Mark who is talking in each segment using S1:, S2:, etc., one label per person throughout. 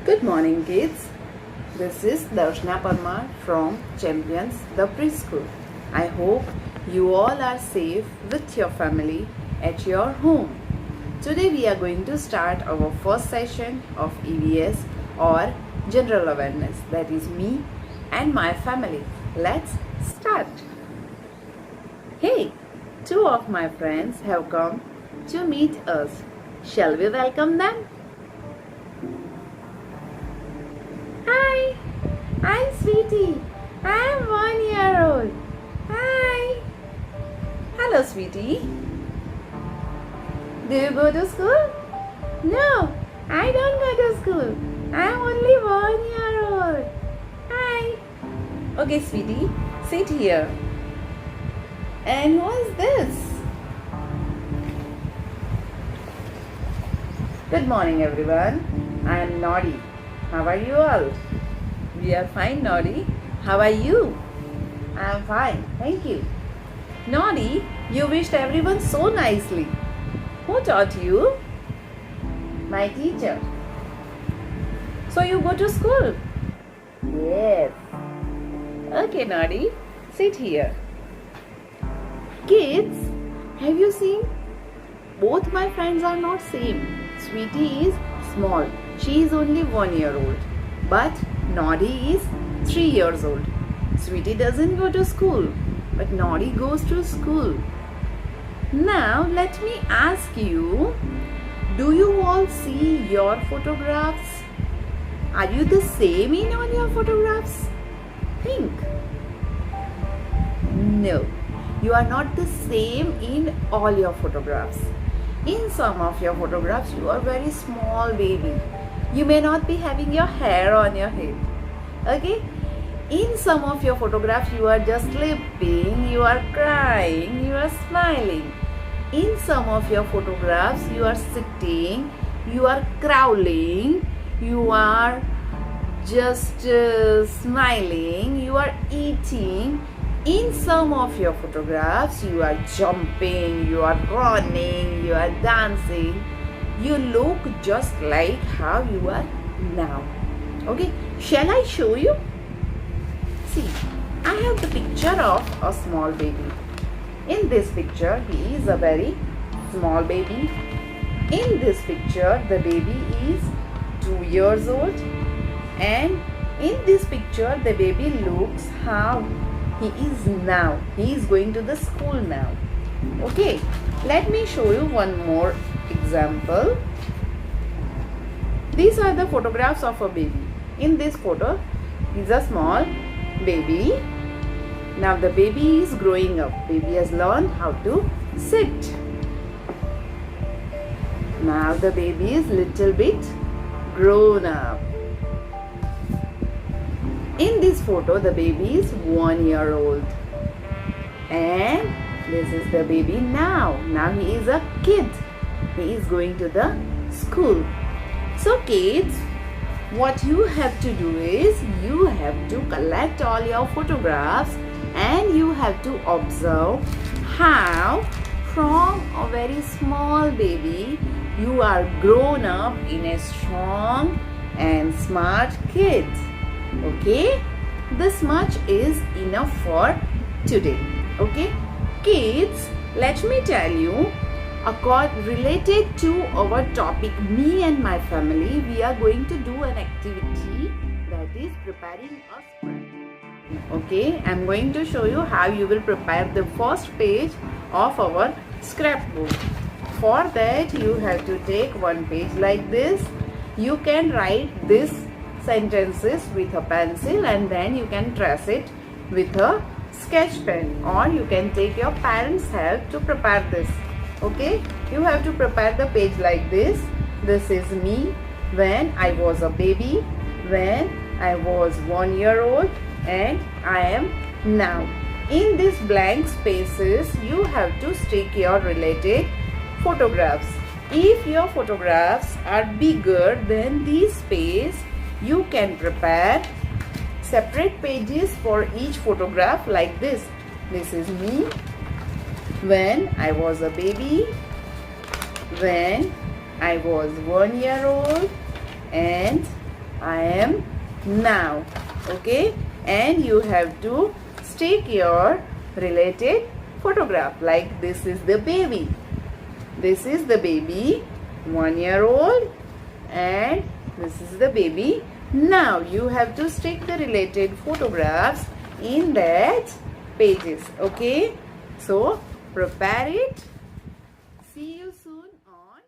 S1: Good morning, kids. This is Darshna Parmar from Champions the Preschool. I hope you all are safe with your family at your home. Today we are going to start our first session of EVS or General Awareness. That is me and my family. Let's start. Hey, two of my friends have come to meet us. Shall we welcome them? Hi, I'm Sweetie. I'm 1 year old. Hi. Hello, Sweetie. Do you go to school? No, I don't go to school. I'm only 1 year old. Hi. Okay, Sweetie, sit here. And who is this? Good morning, everyone. I am Noddy. How are you all? We are fine, Noddy. How are you? I am fine, thank you. Noddy, you wished everyone so nicely. Who taught you? My teacher. So you go to school? Yes. Okay, Noddy, sit here. Kids, have you seen? Both my friends are not same. Sweetie is small. She is only 1 year old. But Noddy is 3 years old. Sweetie doesn't go to school. But Noddy goes to school. Now let me ask you, do you all see your photographs? Are you the same in all your photographs? Think. No, you are not the same in all your photographs. In some of your photographs, you are very small baby. You may not be having your hair on your head. Okay? In some of your photographs, you are just sleeping, you are crying, you are smiling. In some of your photographs, you are sitting, you are crawling, you are just smiling, you are eating. In some of your photographs, you are jumping, you are running, you are dancing. You look just like how you are now. Okay, shall I show you? See, I have the picture of a small baby. In this picture, he is a very small baby. In this picture, the baby is 2 years old. And in this picture, the baby looks how he is now. He is going to the school now. Okay, let me show you one more example. These are the photographs of a baby. In this photo, he is a small baby. Now the baby is growing up. Baby has learned how to sit. Now the baby is little bit grown up. In this photo, the baby is 1 year old. And this is the baby now. Now he is a kid. He is going to the school. So kids, what you have to do is you have to collect all your photographs and you have to observe how from a very small baby you are grown up in a strong and smart kid. Okay, this much is enough for today. Okay, kids, let me tell you, related to our topic, me and my family, we are going to do an activity that is preparing a scrapbook. Okay, I am going to show you how you will prepare the first page of our scrapbook. For that, you have to take one page like this. You can write this sentences with a pencil and then you can trace it with a sketch pen, or you can take your parents' help to prepare this. Okay, you have to prepare the page like this. This is me when I was a baby, when I was 1 year old, and I am now. In these blank spaces, you have to stick your related photographs. If your photographs are bigger than this space, you can prepare separate pages for each photograph like this. This is me when I was a baby, when I was 1 year old, and I am now. Okay, and you have to stick your related photograph. Like this is the baby. This is the baby 1 year old, and this is the baby now. You have to stick the related photographs in that pages. Okay, so prepare it. See you soon on.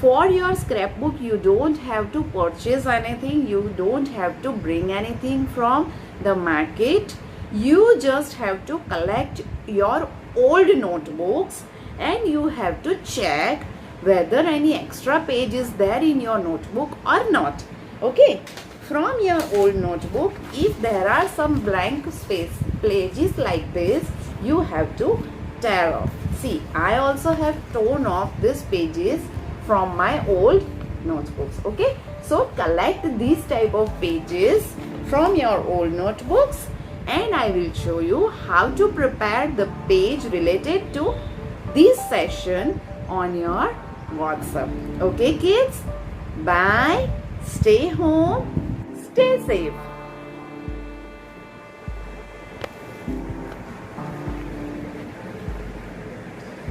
S1: For your scrapbook, you don't have to purchase anything. You don't have to bring anything from the market. You just have to collect your old notebooks, and you have to check whether any extra page is there in your notebook or not. Okay, from your old notebook, if there are some blank space pages like this, you have to tear off. See, I also have torn off these pages from my old notebooks. Okay, so collect these type of pages from your old notebooks, and I will show you how to prepare the page related to this session on your WhatsApp. Okay kids, bye, stay home, stay safe.